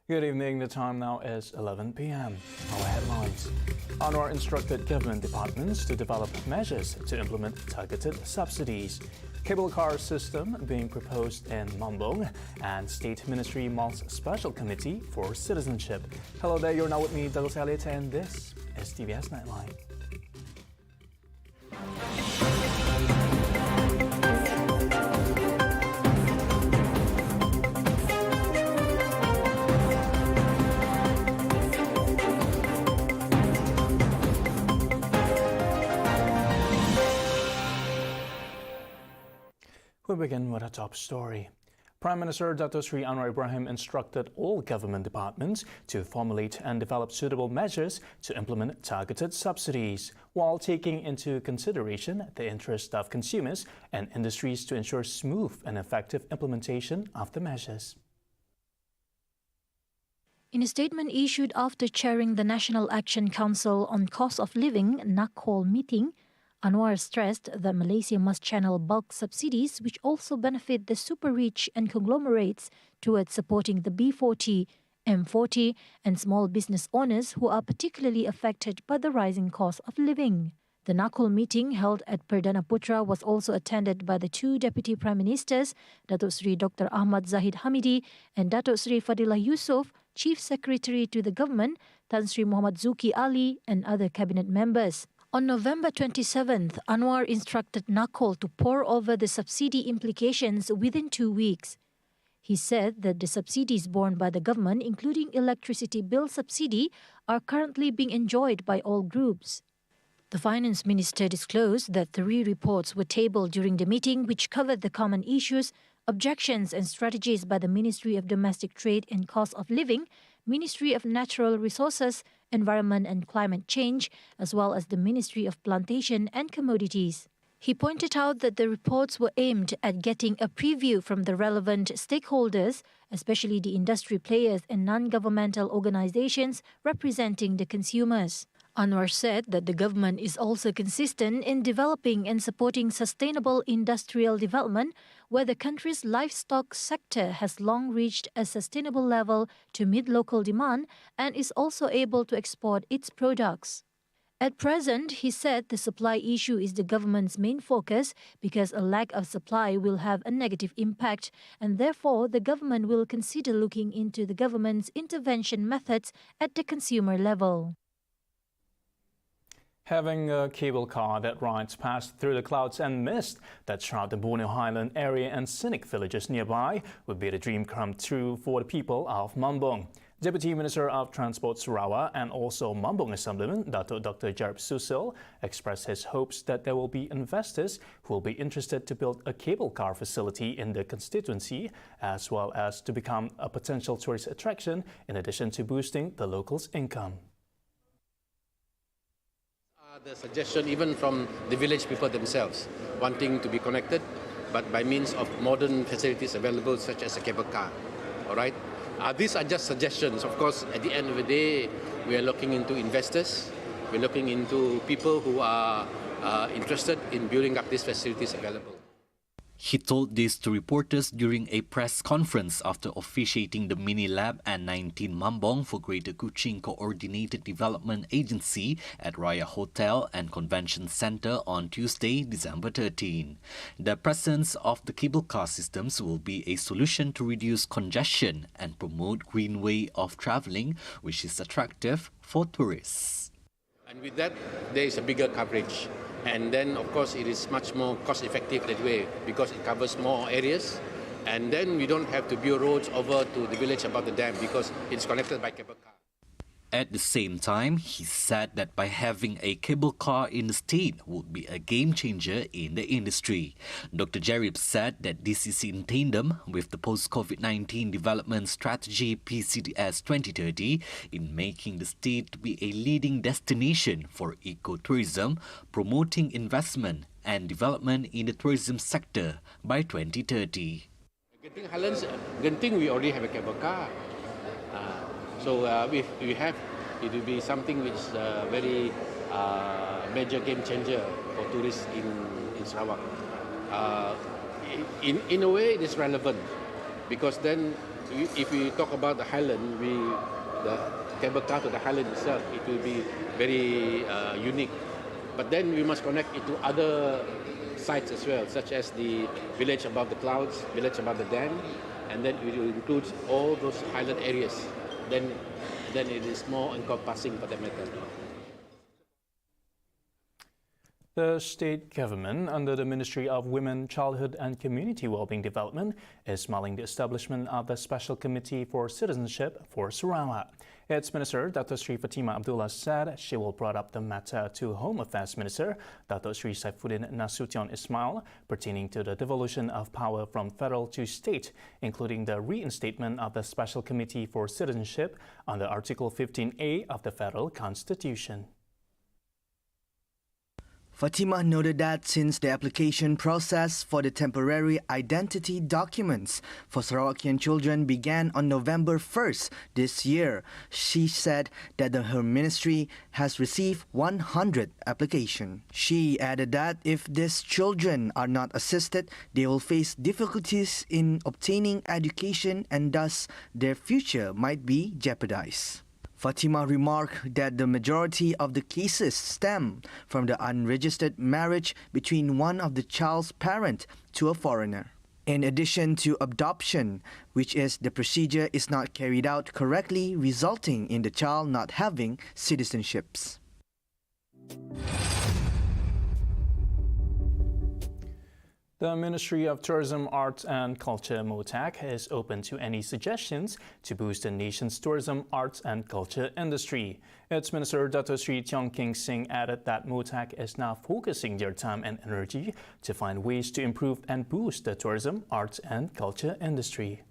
Good evening. The time now is 11 p.m. Our headlines. Anwar instructed government departments to develop measures to implement targeted subsidies. Cable car system being proposed in MAMBONG, and State Ministry Malls Special Committee for Citizenship. Hello there, you're now with me, Douglas Elliott, and this is TVS Nightline. We begin with a top story. Prime Minister Dato Sri Anwar Ibrahim instructed all government departments to formulate and develop suitable measures to implement targeted subsidies, while taking into consideration the interest of consumers and industries to ensure smooth and effective implementation of the measures. In a statement issued after chairing the National Action Council on Cost of Living NACOL meeting, Anwar stressed that Malaysia must channel bulk subsidies which also benefit the super-rich and conglomerates towards supporting the B40, M40 and small business owners who are particularly affected by the rising cost of living. The NACOL meeting held at Perdana Putra was also attended by the two Deputy Prime Ministers, Datuk Seri Dr. Ahmad Zahid Hamidi and Datuk Seri Fadilah Yusof, Chief Secretary to the Government, Tan Sri Muhammad Zuki Ali and other cabinet members. On November 27th, Anwar instructed NACOL to pore over the subsidy implications within 2 weeks. He said that the subsidies borne by the government, including electricity bill subsidy, are currently being enjoyed by all groups. The Finance Minister disclosed that 3 reports were tabled during the meeting which covered the common issues, objections and strategies by the Ministry of Domestic Trade and Cost of Living, Ministry of Natural Resources, Environment and Climate Change, as well as the Ministry of Plantation and Commodities. He pointed out that the reports were aimed at getting a preview from the relevant stakeholders, especially the industry players and non-governmental organizations representing the consumers. Anwar said that the government is also consistent in developing and supporting sustainable industrial development, where the country's livestock sector has long reached a sustainable level to meet local demand and is also able to export its products. At present, he said the supply issue is the government's main focus because a lack of supply will have a negative impact, and therefore the government will consider looking into the government's intervention methods at the consumer level. Having a cable car that rides past through the clouds and mist that shroud the Borneo Highland area and scenic villages nearby would be the dream come true for the people of Mambong. Deputy Minister of Transport Sarawak and also Mambong Assemblyman Dr. Jarib Susil expressed his hopes that there will be investors who will be interested to build a cable car facility in the constituency, as well as to become a potential tourist attraction in addition to boosting the locals' income. The suggestion even from the village people themselves wanting to be connected, but by means of modern facilities available such as a cable car. All right, these are just suggestions. Of course, at the end of the day, we are looking into investors. We're looking into people who are interested in building up these facilities available. He told this to reporters during a press conference after officiating the Mini Lab and 19 Mambong for Greater Kuching Coordinated Development Agency at Raya Hotel and Convention Centre on Tuesday, December 13. The presence of the cable car systems will be a solution to reduce congestion and promote green way of travelling, which is attractive for tourists. And with that, there is a bigger coverage. And then, of course, it is much more cost-effective that way because it covers more areas. And then we don't have to build roads over to the village above the dam because it's connected by cable car. At the same time, he said that by having a cable car in the state would be a game changer in the industry. Dr. Jarib said that this is in tandem with the post-COVID-19 development strategy PCDS 2030 in making the state to be a leading destination for ecotourism, promoting investment and development in the tourism sector by 2030. Genting Highlands, Genting, we already have a cable car. So if we have, it will be something which is a very major game changer for tourists in Sarawak. In a way, it is relevant because then if we talk about the highland, the cable car to the highland itself, it will be very unique. But then we must connect it to other sites as well, such as the village above the clouds, village above the dam, and then it will include all those highland areas. Then it is more encompassing for that matter. The state government, under the Ministry of Women, Childhood and Community Wellbeing Development, is mulling the establishment of the Special Committee for Citizenship for Sarawak. Its Minister, Dr. Sri Fatima Abdullah, said she will bring up the matter to Home Affairs Minister, Dr. Sri Saifuddin Nasution Ismail, pertaining to the devolution of power from federal to state, including the reinstatement of the Special Committee for Citizenship under Article 15A of the Federal Constitution. Fatima noted that since the application process for the temporary identity documents for Sarawakian children began on November 1st this year, she said that her ministry has received 100 applications. She added that if these children are not assisted, they will face difficulties in obtaining education and thus their future might be jeopardized. Fatima remarked that the majority of the cases stem from the unregistered marriage between one of the child's parents to a foreigner. In addition to adoption, which is the procedure is not carried out correctly, resulting in the child not having citizenships. The Ministry of Tourism, Arts and Culture, MUKAH, is open to any suggestions to boost the nation's tourism, arts and culture industry. Its Minister, Dr. Sri Tiong King Singh, added that MUKAH is now focusing their time and energy to find ways to improve and boost the tourism, arts and culture industry.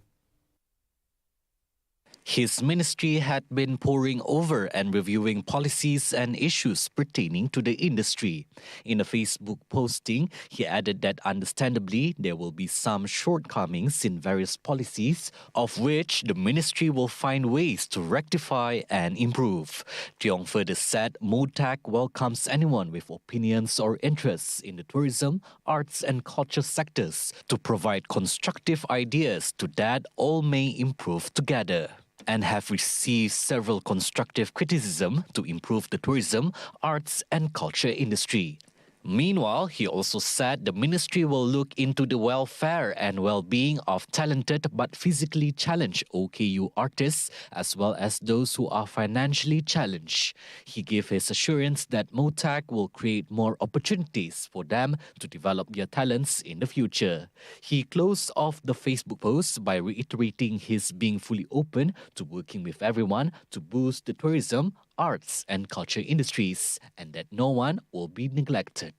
His ministry had been poring over and reviewing policies and issues pertaining to the industry. In a Facebook posting, he added that understandably there will be some shortcomings in various policies, of which the ministry will find ways to rectify and improve. Tiong further said MUKAH welcomes anyone with opinions or interests in the tourism, arts and culture sectors to provide constructive ideas to that all may improve together, and have received several constructive criticism to improve the tourism, arts and culture industry. Meanwhile, he also said the ministry will look into the welfare and well-being of talented but physically challenged OKU artists as well as those who are financially challenged. He gave his assurance that MUKAH will create more opportunities for them to develop their talents in the future. He closed off the Facebook post by reiterating his being fully open to working with everyone to boost the tourism, arts and culture industries, and that no one will be neglected.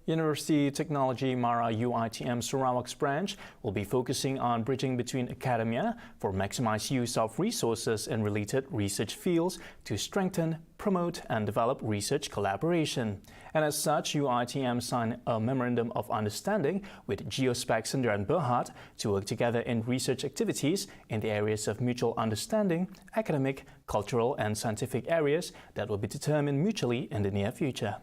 University Technology Mara UITM Sarawak's branch will be focusing on bridging between academia for maximized use of resources in related research fields to strengthen, promote and develop research collaboration. And as such, UITM signed a Memorandum of Understanding with Geospec Sdn Bhd to work together in research activities in the areas of mutual understanding, academic, cultural and scientific areas that will be determined mutually in the near future.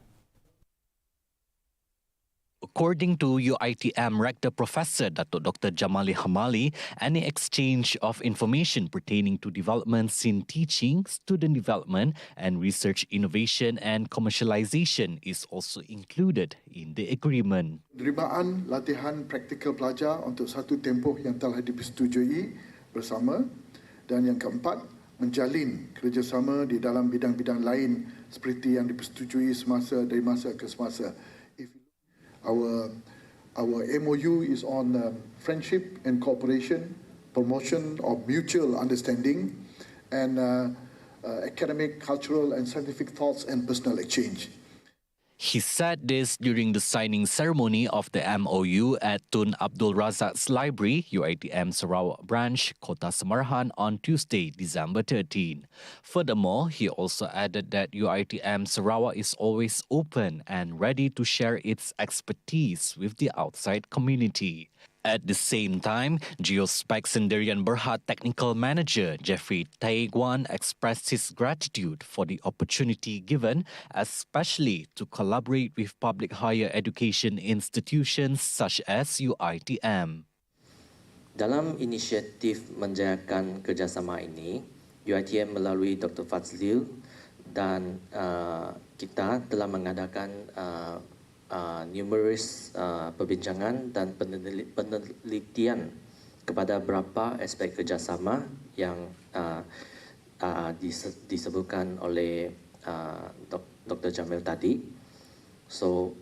According to UITM Rector Professor Dr. Jamali Hamali, any exchange of information pertaining to developments in teaching, student development and research innovation and commercialization is also included in the agreement. Penerimaan latihan praktikal pelajar untuk satu tempoh yang telah dipersetujui bersama, dan yang keempat, menjalin kerjasama di dalam bidang-bidang lain seperti yang dipersetujui dari masa ke semasa. Our MOU is on friendship and cooperation, promotion of mutual understanding, and academic, cultural, and scientific thoughts and personal exchange. He said this during the signing ceremony of the MOU at Tun Abdul Razak's Library, UITM Sarawak Branch, Kota Samarahan on Tuesday, December 13. Furthermore, he also added that UITM Sarawak is always open and ready to share its expertise with the outside community. At the same time, Geospec Sdn Bhd Technical Manager Jeffrey Taiguan expressed his gratitude for the opportunity given, especially to collaborate with public higher education institutions such as UITM. Dalam inisiatif menjayakan kerjasama ini, UiTM melalui Dr. Fazlil dan kita telah mengadakan numerous perbincangan dan penelitian kepada beberapa aspek kerjasama yang disebutkan oleh Dr. Jamil tadi. So,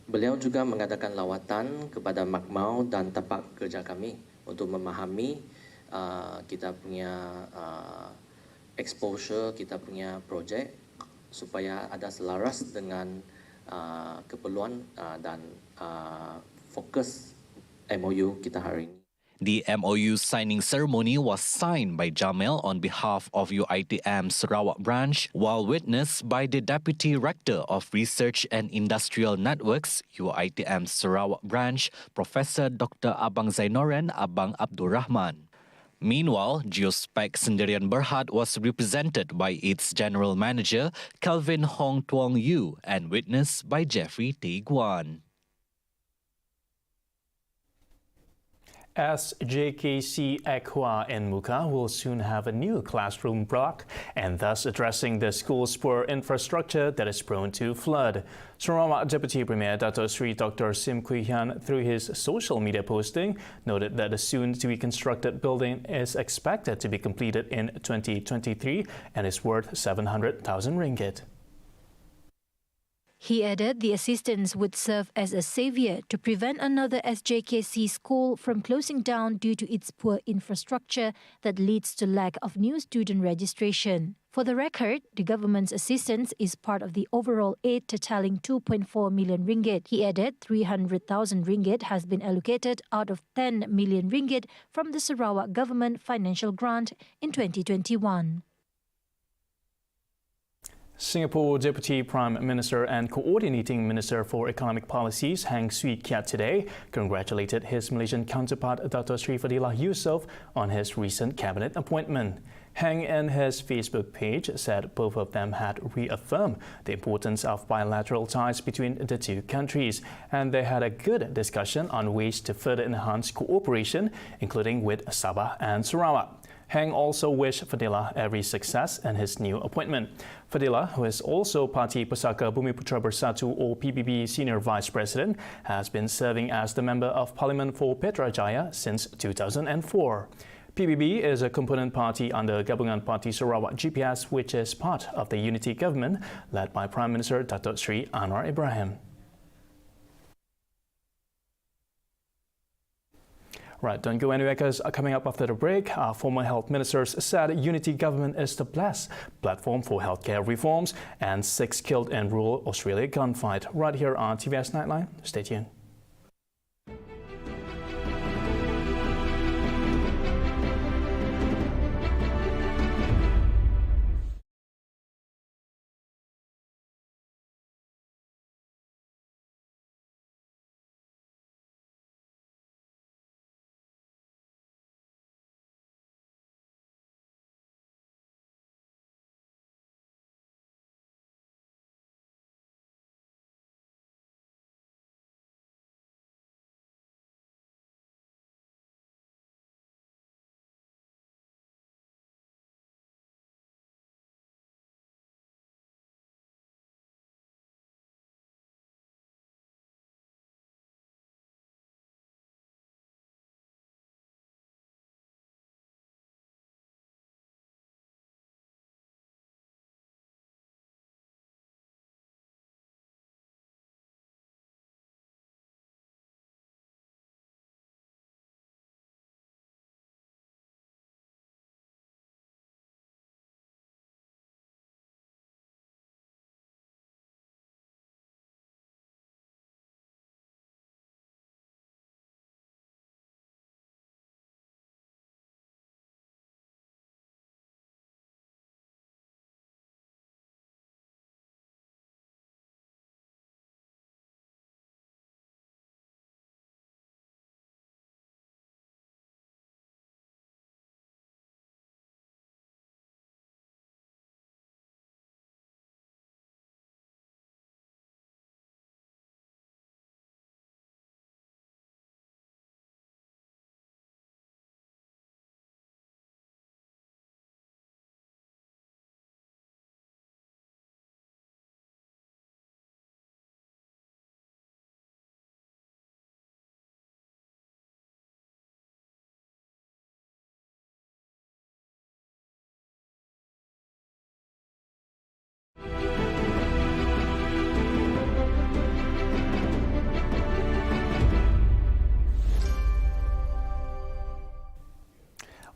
beliau juga mengadakan lawatan kepada makmau dan tempat kerja kami untuk memahami kita punya exposure, kita punya projek supaya ada selaras dengan keperluan dan fokus MOU kita hari ini. The MOU signing ceremony was signed by Jamil on behalf of UiTM Sarawak branch, while witnessed by the Deputy Rector of Research and Industrial Networks, UiTM Sarawak branch, Professor Dr. Abang Zainoren Abang Abdul Rahman. Meanwhile, Geospec Sendirian Berhad was represented by its General Manager, Kelvin Hong Tuong Yu, and witnessed by Jeffrey T. Guan. SJKC Aqua and MUKAH will soon have a new classroom block and thus addressing the school's poor infrastructure that is prone to flood. Sarawak Deputy Premier Dato Sri Dr. Sim Kui Hian, through his social media posting, noted that the soon-to-be-constructed building is expected to be completed in 2023 and is worth 700,000 ringgit. He added the assistance would serve as a savior to prevent another SJKC school from closing down due to its poor infrastructure that leads to lack of new student registration. For the record, the government's assistance is part of the overall aid totaling 2.4 million ringgit. He added 300,000 ringgit has been allocated out of 10 million ringgit from the Sarawak government financial grant in 2021. Singapore Deputy Prime Minister and Coordinating Minister for Economic Policies Heng Swee Keat today congratulated his Malaysian counterpart Dato Sri Fadilah Yusof on his recent cabinet appointment. Heng in his Facebook page said both of them had reaffirmed the importance of bilateral ties between the two countries, and they had a good discussion on ways to further enhance cooperation, including with Sabah and Sarawak. Heng also wished Fadilah every success in his new appointment. Fadilah, who is also Parti Pesaka Bumiputra Bersatu or PBB Senior Vice President, has been serving as the Member of Parliament for Petrajaya since 2004. PBB is a component party under Gabungan Parti Sarawak GPS, which is part of the unity government led by Prime Minister Dato Sri Anwar Ibrahim. Right, don't go anywhere because coming up after the break, our former health ministers said unity government is the best platform for healthcare reforms and 6 killed in rural Australia gunfight. Right here on TVS Nightline. Stay tuned.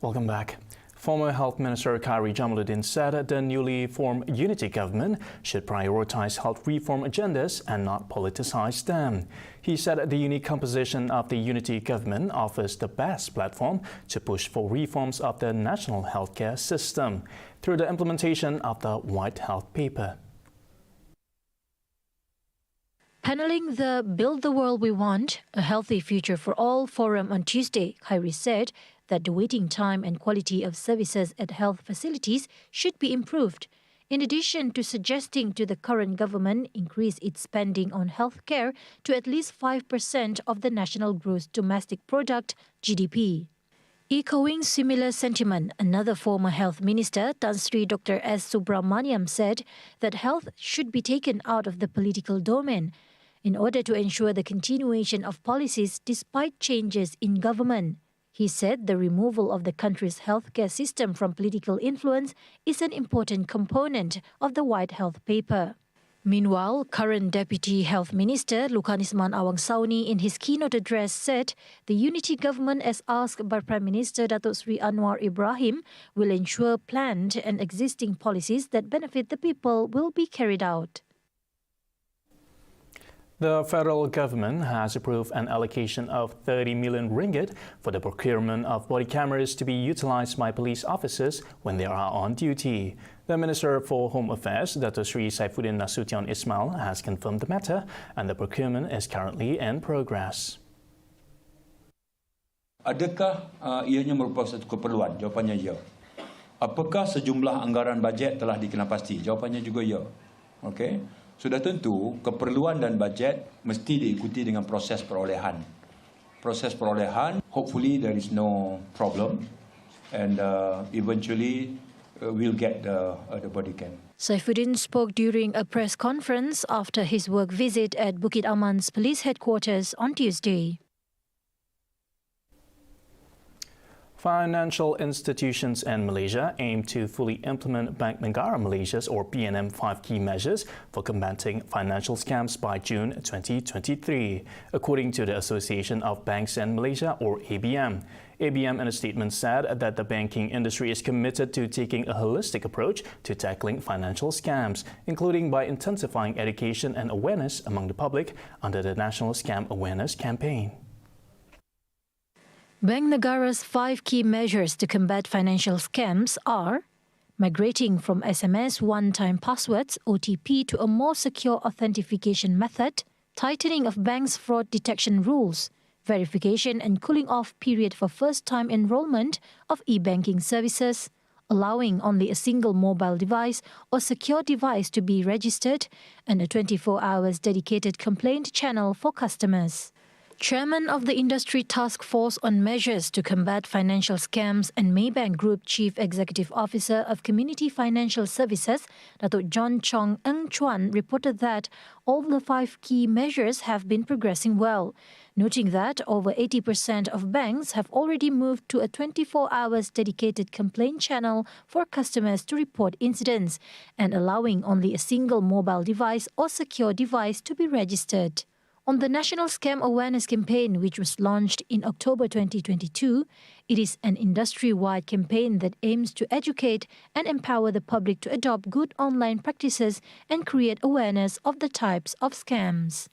Welcome back. Former Health Minister Khairy Jamaluddin said the newly formed unity government should prioritize health reform agendas and not politicize them. He said the unique composition of the unity government offers the best platform to push for reforms of the national healthcare system through the implementation of the White Health Paper. Paneling the Build the World We Want, A Healthy Future for All forum on Tuesday, Khairy said that the waiting time and quality of services at health facilities should be improved, in addition to suggesting to the current government increase its spending on healthcare to at least 5% of the national gross domestic product, GDP. Echoing similar sentiment, another former health minister, Tan Sri Dr. S. Subramaniam, said that health should be taken out of the political domain in order to ensure the continuation of policies despite changes in government. He said the removal of the country's healthcare system from political influence is an important component of the White Health Paper. Meanwhile, current Deputy Health Minister Lukanisman Awangsauni in his keynote address said the unity government, as asked by Prime Minister Datuk Sri Anwar Ibrahim, will ensure planned and existing policies that benefit the people will be carried out. The federal government has approved an allocation of 30 million ringgit for the procurement of body cameras to be utilized by police officers when they are on duty. The Minister for Home Affairs, Datuk Sri Saifuddin Nasution Ismail, has confirmed the matter and the procurement is currently in progress. Adakah ianya merupakan satu keperluan? Jawapannya ya. Apakah sejumlah anggaran bajet telah dikenapasti? Jawapannya juga ya. Okey. Sudah tentu keperluan dan bajet mesti diikuti dengan proses perolehan. Proses perolehan, hopefully there is no problem and eventually we'll get the body cam. Saifuddin spoke during a press conference after his work visit at Bukit Aman's police headquarters on Tuesday. Financial institutions in Malaysia aim to fully implement Bank Negara Malaysia's or BNM 5 key measures for combating financial scams by June 2023, according to the Association of Banks in Malaysia or ABM. ABM in a statement said that the banking industry is committed to taking a holistic approach to tackling financial scams, including by intensifying education and awareness among the public under the National Scam Awareness Campaign. Bank Negara's 5 key measures to combat financial scams are migrating from SMS one-time passwords (OTP) to a more secure authentication method, tightening of banks' fraud detection rules, verification and cooling off period for first-time enrollment of e-banking services, allowing only a single mobile device or secure device to be registered, and a 24 hours dedicated complaint channel for customers. Chairman of the Industry Task Force on Measures to Combat Financial Scams and Maybank Group Chief Executive Officer of Community Financial Services, Datuk John Chong Eng Chuan, reported that all the 5 key measures have been progressing well, noting that over 80% of banks have already moved to a 24 hours dedicated complaint channel for customers to report incidents and allowing only a single mobile device or secure device to be registered. On the National Scam Awareness Campaign, which was launched in October 2022, it is an industry-wide campaign that aims to educate and empower the public to adopt good online practices and create awareness of the types of scams.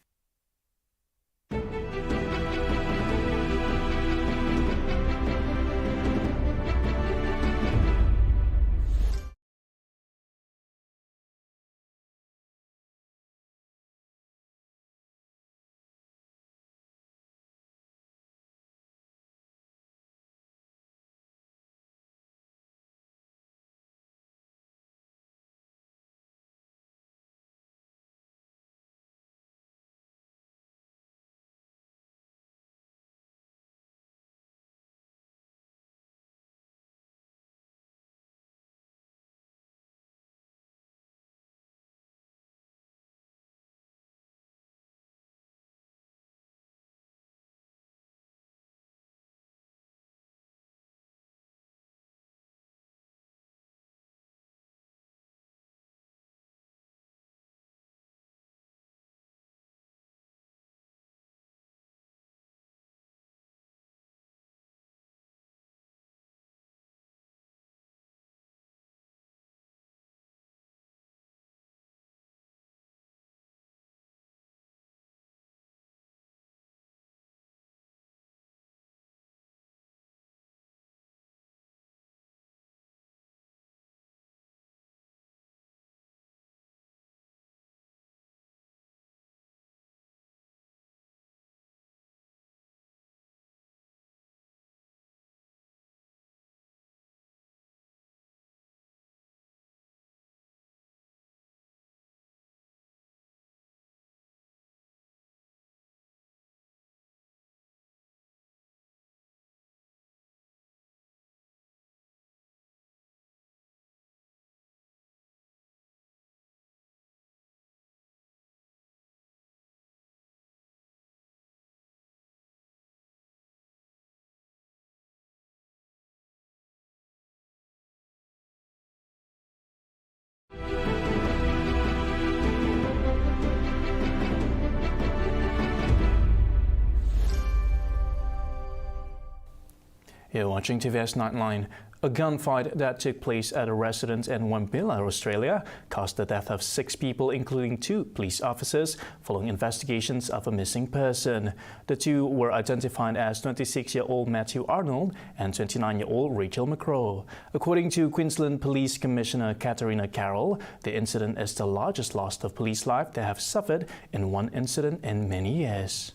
You're watching TVS Nightline. A gunfight that took place at a residence in Wambilla, Australia, caused the death of 6 people, including 2 police officers, following investigations of a missing person. The 2 were identified as 26-year-old Matthew Arnold and 29-year-old Rachel McCrow. According to Queensland Police Commissioner Katarina Carroll, the incident is the largest loss of police life they have suffered in one incident in many years.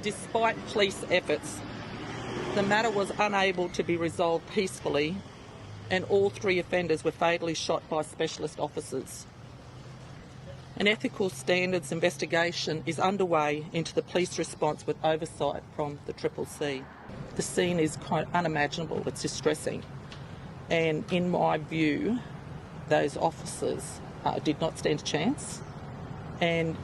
Despite police efforts, the matter was unable to be resolved peacefully, and all 3 offenders were fatally shot by specialist officers. An ethical standards investigation is underway into the police response with oversight from the CCC. The scene is quite unimaginable, it's distressing, and in my view, those officers did not stand a chance, and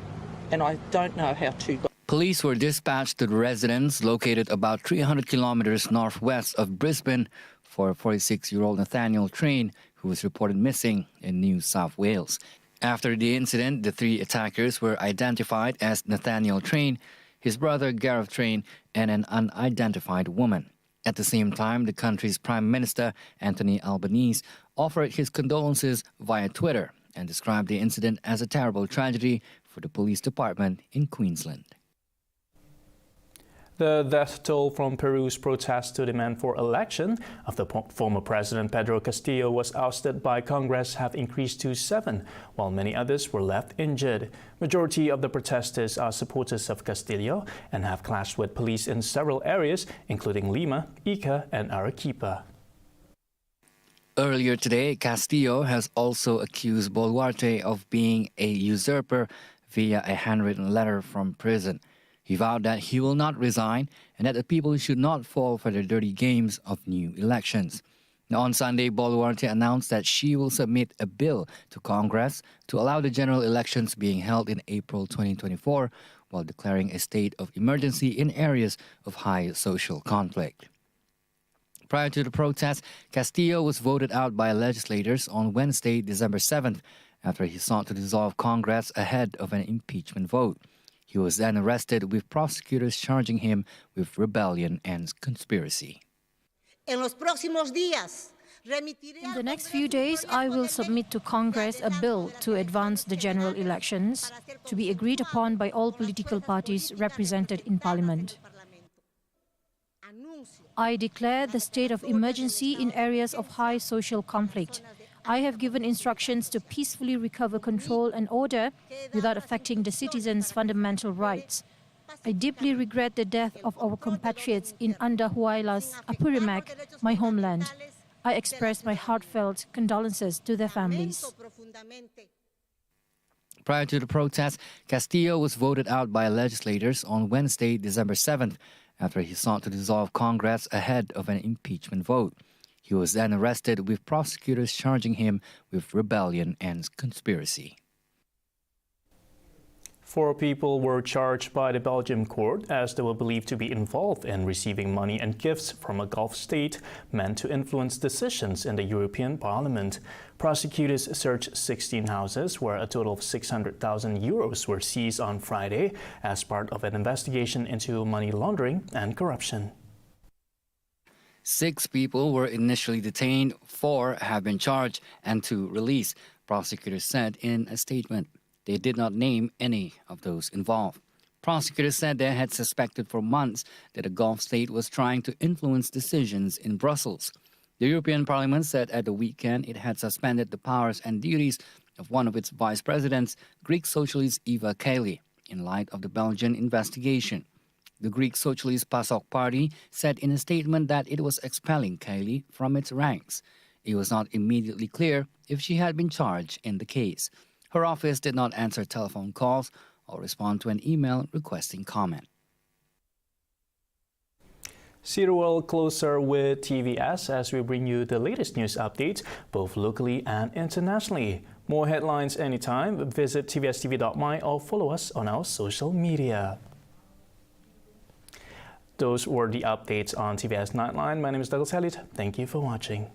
I don't know how to. Police were dispatched to the residence located about 300 kilometers northwest of Brisbane for 46-year-old Nathaniel Train, who was reported missing in New South Wales. After the incident, the 3 attackers were identified as Nathaniel Train, his brother Gareth Train, and an unidentified woman. At the same time, the country's Prime Minister, Anthony Albanese, offered his condolences via Twitter and described the incident as a terrible tragedy for the police department in Queensland. The death toll from Peru's protest to demand for election of the former President Pedro Castillo was ousted by Congress have increased to 7, while many others were left injured. Majority of the protesters are supporters of Castillo and have clashed with police in several areas, including Lima, Ica, and Arequipa. Earlier today, Castillo has also accused Boluarte of being a usurper via a handwritten letter from prison. He vowed that he will not resign and that the people should not fall for the dirty games of new elections. Now, on Sunday, Boluarte announced that she will submit a bill to Congress to allow the general elections being held in April 2024, while declaring a state of emergency in areas of high social conflict. Prior to the protest, Castillo was voted out by legislators on Wednesday, December 7th, after he sought to dissolve Congress ahead of an impeachment vote. He was then arrested, with prosecutors charging him with rebellion and conspiracy. In the next few days, I will submit to Congress a bill to advance the general elections to be agreed upon by all political parties represented in Parliament. I declare the state of emergency in areas of high social conflict. I have given instructions to peacefully recover control and order without affecting the citizens' fundamental rights. I deeply regret the death of our compatriots in Andahuaylas, Apurimac, my homeland. I express my heartfelt condolences to their families. Prior to the protest, Castillo was voted out by legislators on Wednesday, December 7th, after he sought to dissolve Congress ahead of an impeachment vote. He was then arrested, with prosecutors charging him with rebellion and conspiracy. 4 people were charged by the Belgian court as they were believed to be involved in receiving money and gifts from a Gulf state meant to influence decisions in the European Parliament. Prosecutors searched 16 houses where a total of 600,000 euros were seized on Friday as part of an investigation into money laundering and corruption. 6 people were initially detained, 4 have been charged, and 2 released, prosecutors said in a statement. They did not name any of those involved. Prosecutors said they had suspected for months that a Gulf state was trying to influence decisions in Brussels. The European Parliament said at the weekend it had suspended the powers and duties of one of its vice presidents, Greek socialist Eva Kaili, in light of the Belgian investigation. The Greek Socialist PASOK party said in a statement that it was expelling Kaili from its ranks. It was not immediately clear if she had been charged in the case. Her office did not answer telephone calls or respond to an email requesting comment. See the world closer with TVS as we bring you the latest news updates, both locally and internationally. More headlines anytime. Visit tvstv.my or follow us on our social media. Those were the updates on TVS Nightline. My name is Douglas Elliott. Thank you for watching.